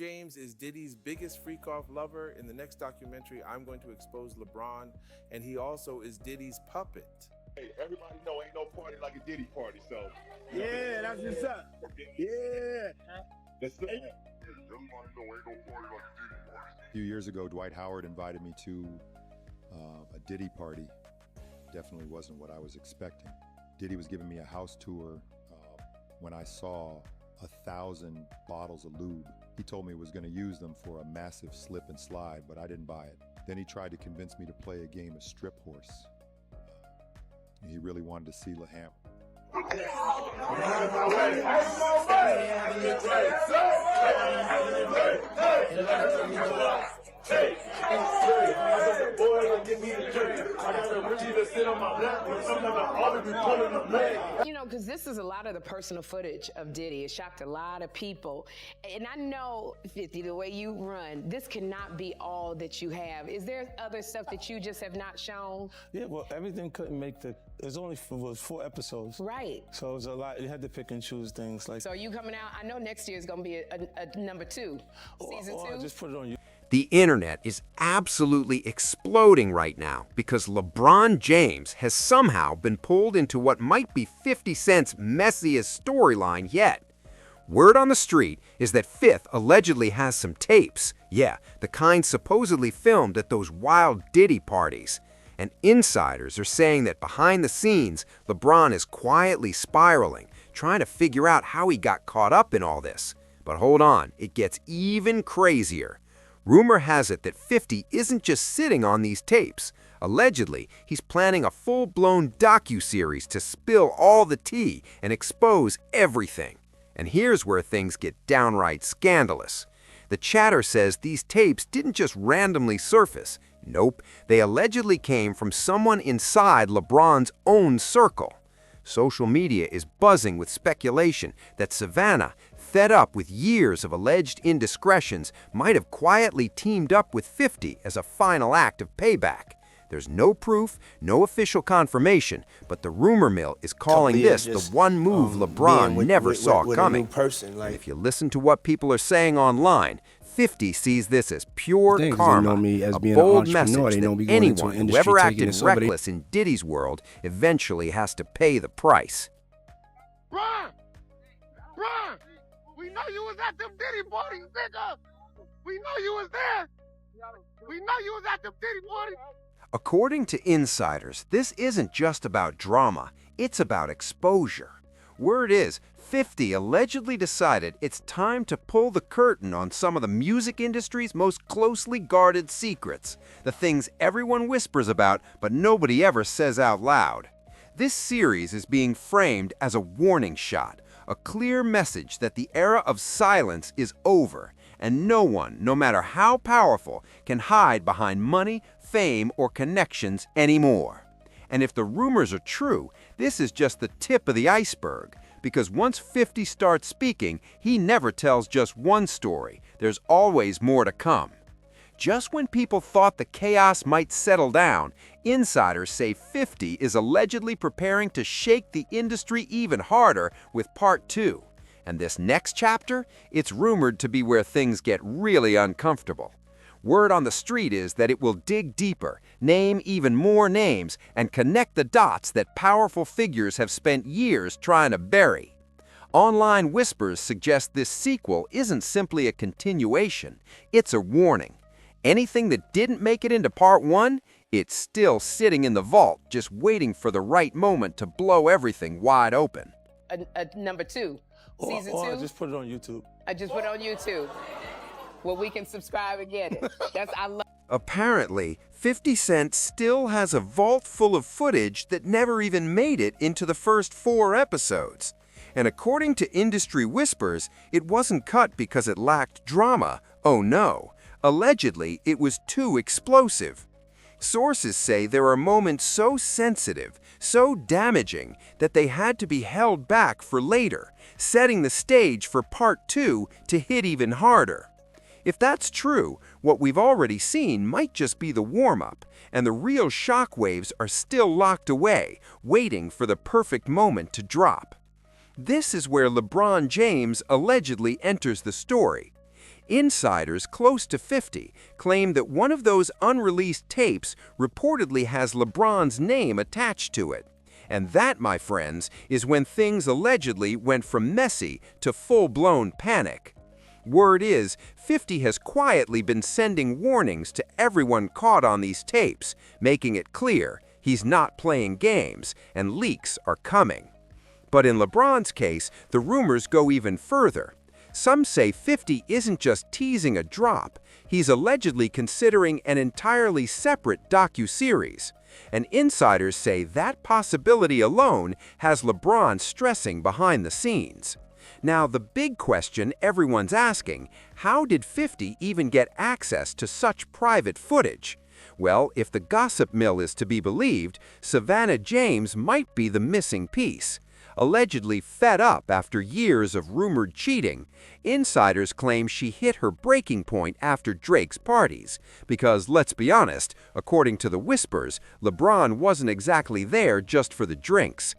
James is Diddy's biggest freak-off lover. In the next documentary, I'm going to expose LeBron, and he also is Diddy's puppet. Hey, everybody know ain't no party like a Diddy party, so. Yeah, that's what's up. Yeah. That's it. A few years ago, Dwight Howard invited me to a Diddy party. Definitely wasn't what I was expecting. Diddy was giving me a house tour when I saw 1,000 bottles of lube. He told me he was going to use them for a massive slip and slide, but I didn't buy it. Then he tried to convince me to play a game of strip horse. He really wanted to see LaHam. You know, because this is a lot of the personal footage of Diddy. It shocked a lot of people. And I know, 50, the way you run, this cannot be all that you have. Is there other stuff that you just have not shown? Yeah, well, everything couldn't make the, there's only was 4 episodes. Right. So it was a lot, you had to pick and choose things like. So are you coming out? I know next year is going to be a number 2, season 2. I just put it on you. The internet is absolutely exploding right now because LeBron James has somehow been pulled into what might be 50 Cent's messiest storyline yet. Word on the street is that Fifth allegedly has some tapes. Yeah, the kind supposedly filmed at those wild Diddy parties. And insiders are saying that behind the scenes, LeBron is quietly spiraling, trying to figure out how he got caught up in all this. But hold on, it gets even crazier. Rumor has it that 50 isn't just sitting on these tapes. Allegedly, he's planning a full-blown docuseries to spill all the tea and expose everything. And here's where things get downright scandalous. The chatter says these tapes didn't just randomly surface. Nope, they allegedly came from someone inside LeBron's own circle. Social media is buzzing with speculation that Savannah, fed up with years of alleged indiscretions, might have quietly teamed up with 50 as a final act of payback. There's no proof, no official confirmation, but the rumor mill is calling this the one move LeBron never saw coming. And if you listen to what people are saying online, 50 sees this as pure karma, a bold message that anyone who ever acted reckless in Diddy's world eventually has to pay the price. Ron! Ron! We know you was at them Diddy parties, nigga! We know you was there! We know you was at them Diddy parties! According to insiders, this isn't just about drama, it's about exposure. Word is, 50 allegedly decided it's time to pull the curtain on some of the music industry's most closely guarded secrets, the things everyone whispers about but nobody ever says out loud. This series is being framed as a warning shot, a clear message that the era of silence is over, and no one, no matter how powerful, can hide behind money, fame, or connections anymore. And if the rumors are true, this is just the tip of the iceberg, because once 50 starts speaking, he never tells just one story. There's always more to come. Just when people thought the chaos might settle down, insiders say 50 is allegedly preparing to shake the industry even harder with Part 2. And this next chapter, it's rumored to be where things get really uncomfortable. Word on the street is that it will dig deeper, name even more names, and connect the dots that powerful figures have spent years trying to bury. Online whispers suggest this sequel isn't simply a continuation, it's a warning. Anything that didn't make it into Part 1, it's still sitting in the vault, just waiting for the right moment to blow everything wide open. Number 2, season 2? I just put it on YouTube. I just put it on YouTube. Well, we can subscribe and get it. I love. Apparently, 50 Cent still has a vault full of footage that never even made it into the first 4 episodes. And according to industry whispers, it wasn't cut because it lacked drama. Oh no. Allegedly, it was too explosive. Sources say there are moments so sensitive, so damaging, that they had to be held back for later, setting the stage for Part 2 to hit even harder. If that's true, what we've already seen might just be the warm-up, and the real shockwaves are still locked away, waiting for the perfect moment to drop. This is where LeBron James allegedly enters the story. Insiders close to 50 claim that one of those unreleased tapes reportedly has LeBron's name attached to it. And that, my friends, is when things allegedly went from messy to full-blown panic. Word is, 50 has quietly been sending warnings to everyone caught on these tapes, making it clear he's not playing games and leaks are coming. But in LeBron's case, the rumors go even further. Some say 50 isn't just teasing a drop, he's allegedly considering an entirely separate docuseries. And insiders say that possibility alone has LeBron stressing behind the scenes. Now, the big question everyone's asking, how did 50 even get access to such private footage? Well, if the gossip mill is to be believed, Savannah James might be the missing piece. Allegedly fed up after years of rumored cheating, insiders claim she hit her breaking point after Drake's parties. Because, let's be honest, according to the whispers, LeBron wasn't exactly there just for the drinks.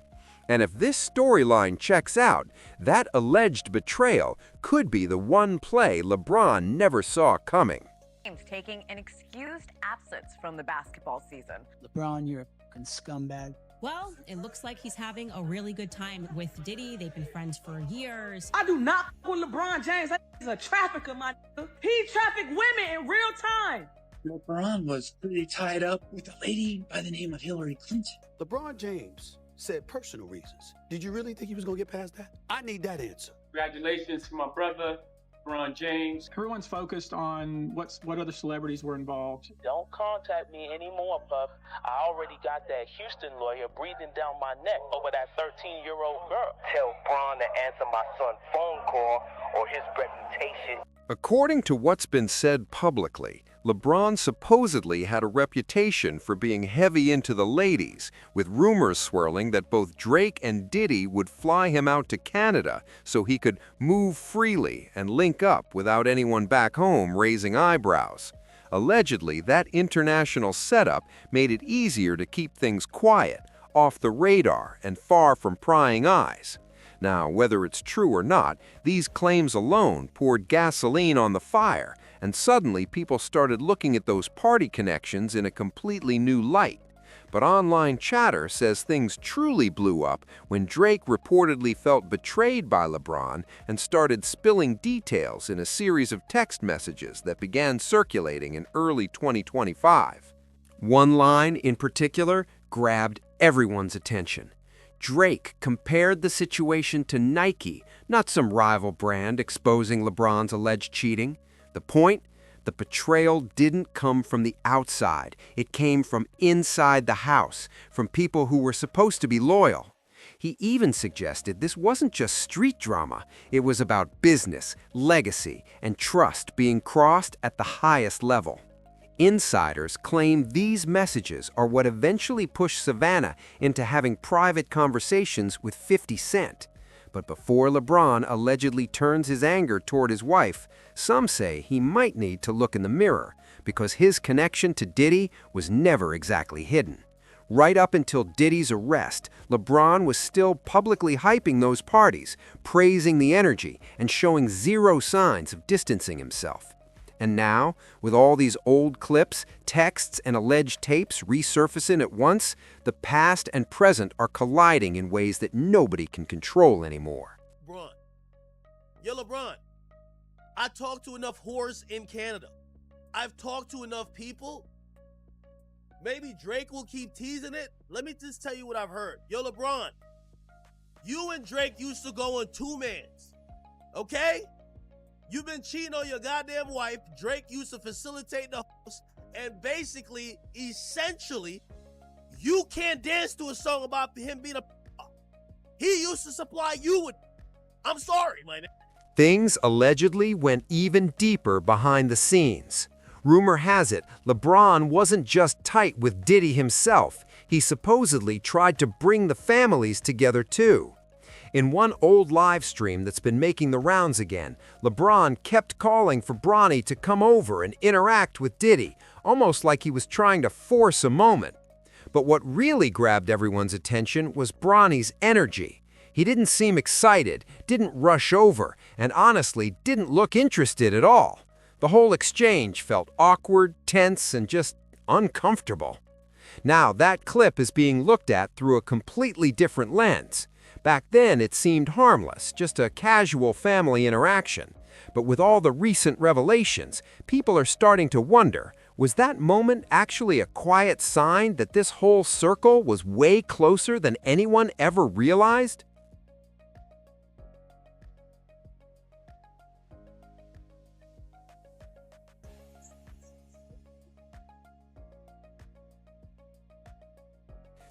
And if this storyline checks out, that alleged betrayal could be the one play LeBron never saw coming. Taking an excused absence from the basketball season. LeBron, you're a fucking scumbag. Well, it looks like he's having a really good time with Diddy. They've been friends for years. I do not with LeBron James. He's a trafficker, my nigga. He trafficked women in real time. LeBron was pretty tied up with a lady by the name of Hillary Clinton. LeBron James said personal reasons. Did you really think he was going to get past that? I need that answer. Congratulations to my brother, LeBron James. Everyone's focused on what other celebrities were involved. Don't contact me anymore, Puff. I already got that Houston lawyer breathing down my neck over that 13-year-old girl. Tell Bron to answer my son's phone call or his reputation. According to what's been said publicly, LeBron supposedly had a reputation for being heavy into the ladies, with rumors swirling that both Drake and Diddy would fly him out to Canada so he could move freely and link up without anyone back home raising eyebrows. Allegedly, that international setup made it easier to keep things quiet, off the radar, and far from prying eyes. Now, whether it's true or not, these claims alone poured gasoline on the fire, and suddenly people started looking at those party connections in a completely new light. But online chatter says things truly blew up when Drake reportedly felt betrayed by LeBron and started spilling details in a series of text messages that began circulating in early 2025. One line in particular grabbed everyone's attention. Drake compared the situation to Nike, not some rival brand exposing LeBron's alleged cheating. The point? The betrayal didn't come from the outside. It came from inside the house, from people who were supposed to be loyal. He even suggested this wasn't just street drama. It was about business, legacy, and trust being crossed at the highest level. Insiders claim these messages are what eventually pushed Savannah into having private conversations with 50 Cent. But before LeBron allegedly turns his anger toward his wife, some say he might need to look in the mirror, because his connection to Diddy was never exactly hidden. Right up until Diddy's arrest, LeBron was still publicly hyping those parties, praising the energy, and showing zero signs of distancing himself. And now, with all these old clips, texts, and alleged tapes resurfacing at once, the past and present are colliding in ways that nobody can control anymore. LeBron. Yo, LeBron. I talked to enough whores in Canada. I've talked to enough people. Maybe Drake will keep teasing it. Let me just tell you what I've heard. Yo, LeBron. You and Drake used to go on two-mans. Okay? You've been cheating on your goddamn wife. Drake used to facilitate the host. And basically, essentially, you can't dance to a song about him being a... He used to supply you with... I'm sorry, my nigga. Things allegedly went even deeper behind the scenes. Rumor has it, LeBron wasn't just tight with Diddy himself. He supposedly tried to bring the families together too. In one old live stream that's been making the rounds again, LeBron kept calling for Bronny to come over and interact with Diddy, almost like he was trying to force a moment. But what really grabbed everyone's attention was Bronny's energy. He didn't seem excited, didn't rush over, and honestly didn't look interested at all. The whole exchange felt awkward, tense, and just uncomfortable. Now, that clip is being looked at through a completely different lens. Back then, it seemed harmless, just a casual family interaction. But with all the recent revelations, people are starting to wonder, was that moment actually a quiet sign that this whole circle was way closer than anyone ever realized?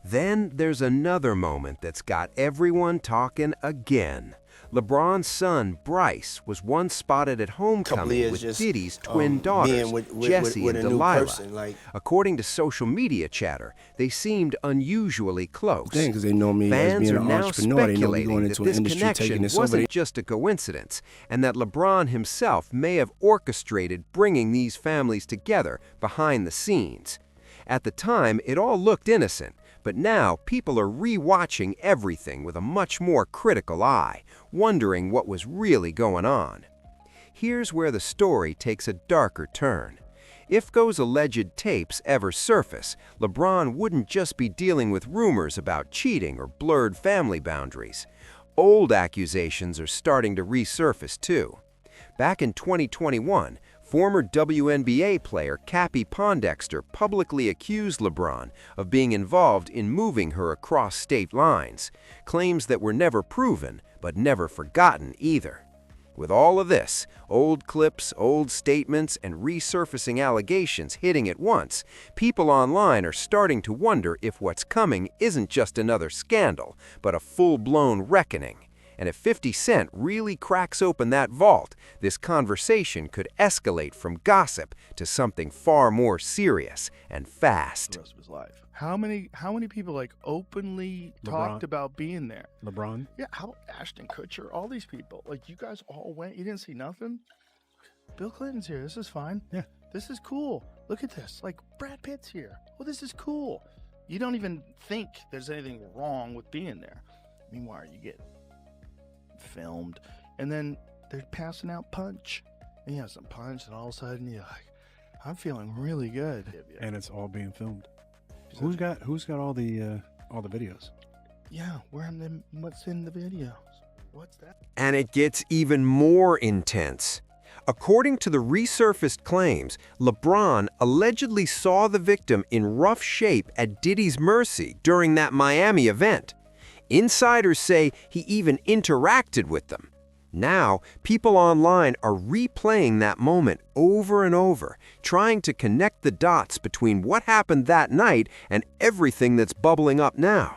Then there's another moment that's got everyone talking again. LeBron's son, Bryce, was once spotted at homecoming with Diddy's twin daughters, Jessie and Delilah. According to social media chatter, they seemed unusually close. Because they know me as Fans being are an now entrepreneur. They know me going speculating that into an this industry taking connection this over. wasn't just a coincidence, and that LeBron himself may have orchestrated bringing these families together behind the scenes. At the time, it all looked innocent. But now, people are re-watching everything with a much more critical eye, wondering what was really going on. Here's where the story takes a darker turn. If those alleged tapes ever surface, LeBron wouldn't just be dealing with rumors about cheating or blurred family boundaries. Old accusations are starting to resurface too. Back in 2021, former WNBA player Cappie Pondexter publicly accused LeBron of being involved in moving her across state lines, claims that were never proven, but never forgotten either. With all of this, old clips, old statements, and resurfacing allegations hitting at once, people online are starting to wonder if what's coming isn't just another scandal, but a full-blown reckoning. And if 50 Cent really cracks open that vault, this conversation could escalate from gossip to something far more serious and fast. The rest of his life. How many people like openly talked about being there? LeBron? Yeah, how about Ashton Kutcher? All these people. Like, you guys all went, you didn't see nothing? Bill Clinton's here. This is fine. Yeah. This is cool. Look at this. Like, Brad Pitt's here. Well, this is cool. You don't even think there's anything wrong with being there. Meanwhile, you get filmed, and then they're passing out punch, and you have some punch, and all of a sudden you're like, I'm feeling really good. And it's all being filmed. Who's got all the videos? Yeah, what's in the videos? What's that? And it gets even more intense. According to the resurfaced claims, LeBron allegedly saw the victim in rough shape at Diddy's mercy during that Miami event. Insiders say he even interacted with them. Now, people online are replaying that moment over and over, trying to connect the dots between what happened that night and everything that's bubbling up now.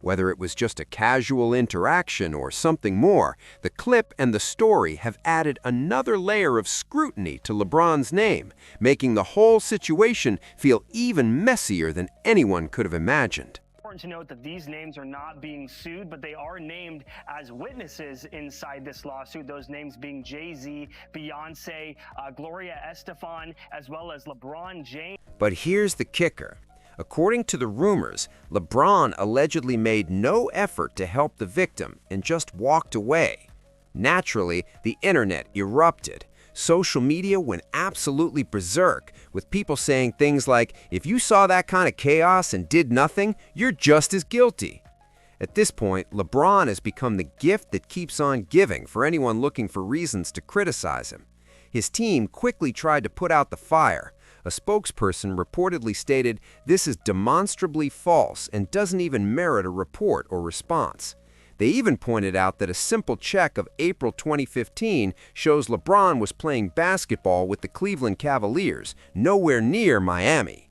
Whether it was just a casual interaction or something more, the clip and the story have added another layer of scrutiny to LeBron's name, making the whole situation feel even messier than anyone could have imagined. Important to note that these names are not being sued, but they are named as witnesses inside this lawsuit. Those names being Jay-Z, Beyonce, Gloria Estefan, as well as LeBron James. But here's the kicker. According to the rumors, LeBron allegedly made no effort to help the victim and just walked away. Naturally, the internet erupted. Social media went absolutely berserk, with people saying things like, if you saw that kind of chaos and did nothing, you're just as guilty. At this point, LeBron has become the gift that keeps on giving for anyone looking for reasons to criticize him. His team quickly tried to put out the fire. A spokesperson reportedly stated, this is demonstrably false and doesn't even merit a report or response. They even pointed out that a simple check of April 2015 shows LeBron was playing basketball with the Cleveland Cavaliers, nowhere near Miami.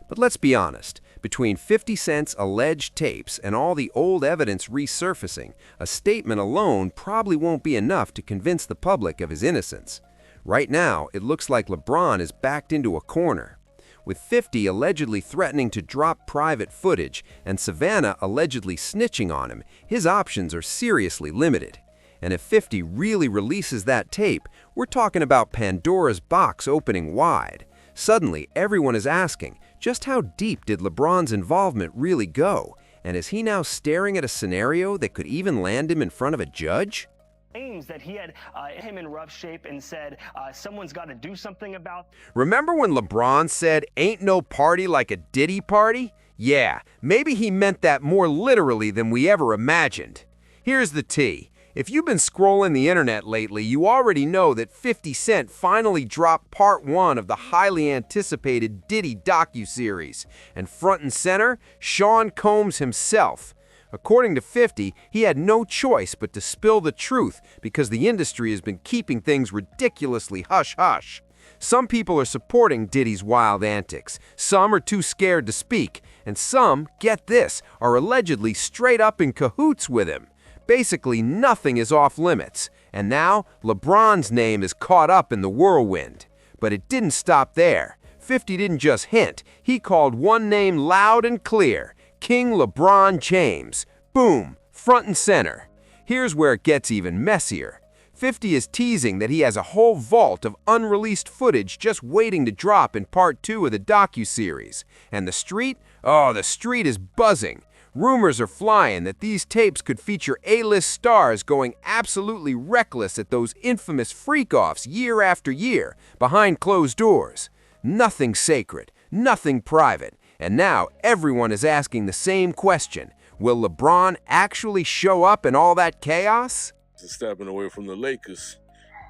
But let's be honest, between 50 Cent's alleged tapes and all the old evidence resurfacing, a statement alone probably won't be enough to convince the public of his innocence. Right now, it looks like LeBron is backed into a corner. With 50 allegedly threatening to drop private footage and Savannah allegedly snitching on him, his options are seriously limited. And if 50 really releases that tape, we're talking about Pandora's box opening wide. Suddenly, everyone is asking, just how deep did LeBron's involvement really go? And is he now staring at a scenario that could even land him in front of a judge? claims that he had him in rough shape and said, someone's got to do something about. Remember when LeBron said, "Ain't no party like a Diddy party"? Yeah, maybe he meant that more literally than we ever imagined. Here's the tea. If you've been scrolling the internet lately, you already know that 50 Cent finally dropped part 1 of the highly anticipated Diddy docuseries. And front and center, Sean Combs himself. According to 50, he had no choice but to spill the truth because the industry has been keeping things ridiculously hush-hush. Some people are supporting Diddy's wild antics, some are too scared to speak, and some, get this, are allegedly straight up in cahoots with him. Basically, nothing is off limits, and now LeBron's name is caught up in the whirlwind. But it didn't stop there. 50 didn't just hint, he called one name loud and clear, King LeBron James. Boom, front and center. Here's where it gets even messier. 50 is teasing that he has a whole vault of unreleased footage just waiting to drop in part 2 of the docuseries. And the street? Oh, the street is buzzing. Rumors are flying that these tapes could feature A-list stars going absolutely reckless at those infamous freak-offs year after year, behind closed doors. Nothing sacred, nothing private, and now everyone is asking the same question. Will LeBron actually show up in all that chaos? Stepping away from the Lakers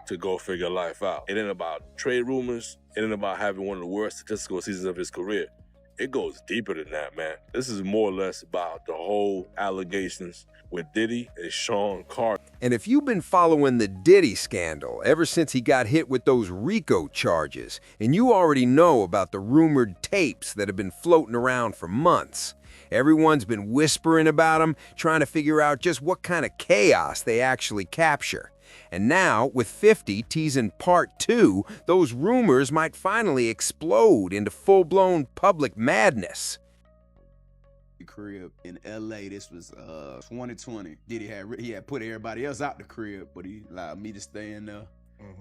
to go figure life out. It ain't about trade rumors, it ain't about having one of the worst statistical seasons of his career. It goes deeper than that, man. This is more or less about the whole allegations with Diddy and Sean Carter. And if you've been following the Diddy scandal ever since he got hit with those RICO charges, and you already know about the rumored tapes that have been floating around for months, everyone's been whispering about them, trying to figure out just what kind of chaos they actually capture. And now, with 50 teasing part 2, those rumors might finally explode into full-blown public madness. Crib in LA, this was 2020. Diddy had put everybody else out the crib, but he allowed me to stay in there.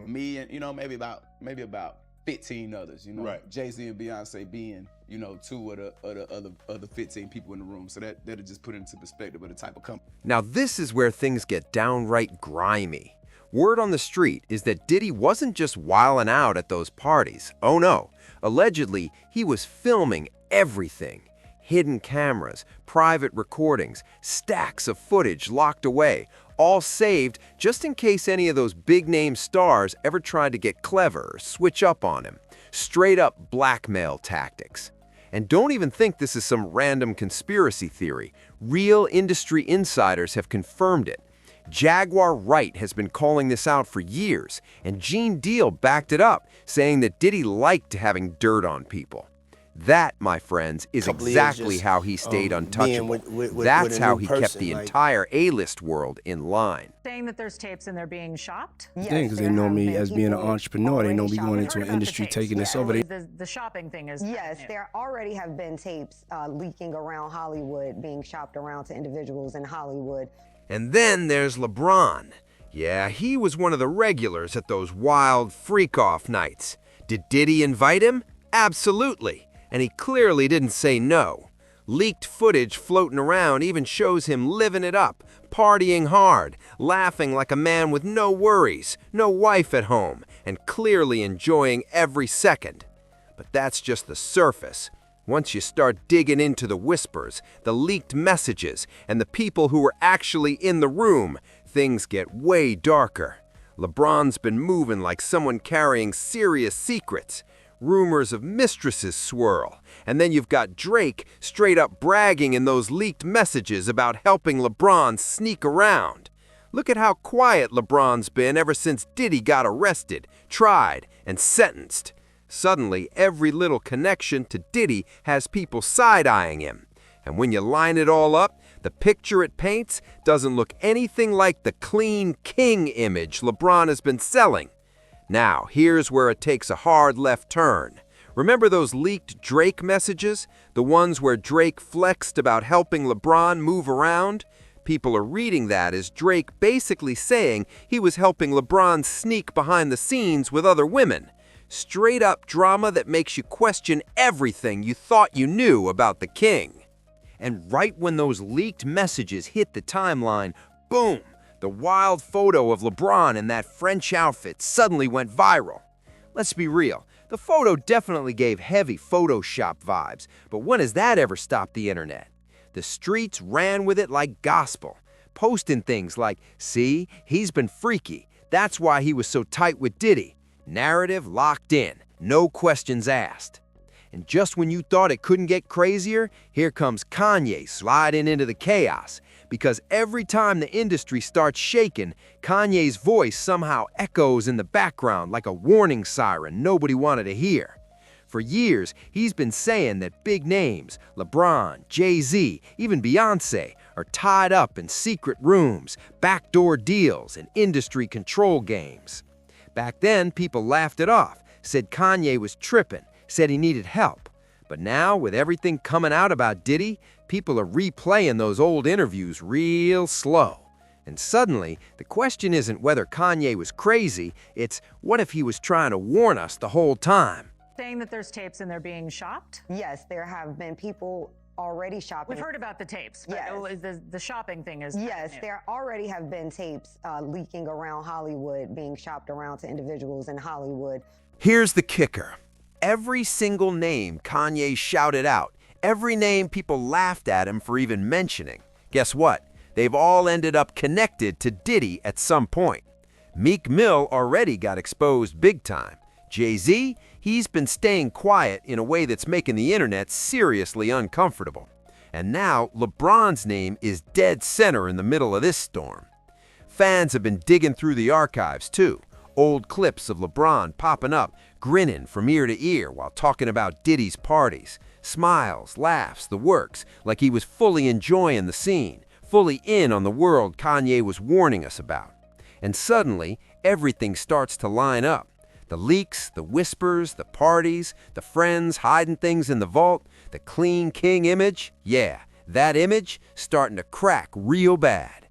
Me and maybe about 15 others, Right. Jay-Z and Beyonce being, 2 of the other 15 people in the room. So that'll just put it into perspective of the type of company. Now this is where things get downright grimy. Word on the street is that Diddy wasn't just wilding out at those parties. Oh no, allegedly he was filming everything. Hidden cameras, private recordings, stacks of footage locked away, all saved just in case any of those big-name stars ever tried to get clever or switch up on him. Straight up blackmail tactics. And don't even think this is some random conspiracy theory. Real industry insiders have confirmed it. Jaguar Wright has been calling this out for years, and Gene Deal backed it up, saying that Diddy liked having dirt on people. That, my friends, is exactly how he stayed untouchable. That's how he kept the entire A-list world in line. Saying that there's tapes and they're being shopped? Thing, because they know me as being an entrepreneur. They know me going into an industry, taking this over. The shopping thing is... Yes, there already have been tapes leaking around Hollywood, being shopped around to individuals in Hollywood. And then there's LeBron. Yeah, he was one of the regulars at those wild freak-off nights. Did Diddy invite him? Absolutely. And he clearly didn't say no. Leaked footage floating around even shows him living it up, partying hard, laughing like a man with no worries, no wife at home, and clearly enjoying every second. But that's just the surface. Once you start digging into the whispers, the leaked messages, and the people who were actually in the room, things get way darker. LeBron's been moving like someone carrying serious secrets. Rumors of mistresses swirl, and then you've got Drake straight up bragging in those leaked messages about helping LeBron sneak around. Look at how quiet LeBron's been ever since Diddy got arrested, tried, and sentenced. Suddenly, every little connection to Diddy has people side-eyeing him. And when you line it all up, the picture it paints doesn't look anything like the clean king image LeBron has been selling. Now, here's where it takes a hard left turn. Remember those leaked Drake messages? The ones where Drake flexed about helping LeBron move around? People are reading that as Drake basically saying he was helping LeBron sneak behind the scenes with other women. Straight up drama that makes you question everything you thought you knew about the king. And right when those leaked messages hit the timeline, boom! the wild photo of LeBron in that French outfit suddenly went viral. Let's be real, the photo definitely gave heavy Photoshop vibes, but when has that ever stopped the internet? The streets ran with it like gospel, posting things like, "See, he's been freaky. That's why he was so tight with Diddy." Narrative locked in, no questions asked. And just when you thought it couldn't get crazier, here comes Kanye sliding into the chaos. Because every time the industry starts shaking, Kanye's voice somehow echoes in the background like a warning siren nobody wanted to hear. For years, he's been saying that big names, LeBron, Jay-Z, even Beyonce, are tied up in secret rooms, backdoor deals, and industry control games. Back then, people laughed it off, said Kanye was tripping, said he needed help. But now, with everything coming out about Diddy, people are replaying those old interviews real slow. And suddenly, the question isn't whether Kanye was crazy, it's what if he was trying to warn us the whole time? Saying that there's tapes and they're being shopped? Yes, there have been people already shopping. We've heard about the tapes, but yes. The shopping thing is Yes, new. there already have been tapes leaking around Hollywood, being shopped around to individuals in Hollywood. Here's the kicker. Every single name Kanye shouted out, every name people laughed at him for even mentioning, guess what? They've all ended up connected to Diddy at some point. Meek Mill already got exposed big time. Jay-Z, he's been staying quiet in a way that's making the internet seriously uncomfortable. And now, LeBron's name is dead center in the middle of this storm. Fans have been digging through the archives, too. Old clips of LeBron popping up, grinning from ear to ear while talking about Diddy's parties. Smiles, laughs, the works, like he was fully enjoying the scene, fully in on the world Kanye was warning us about. And suddenly, everything starts to line up. The leaks, the whispers, the parties, the friends hiding things in the vault, the clean king image, yeah, that image starting to crack real bad.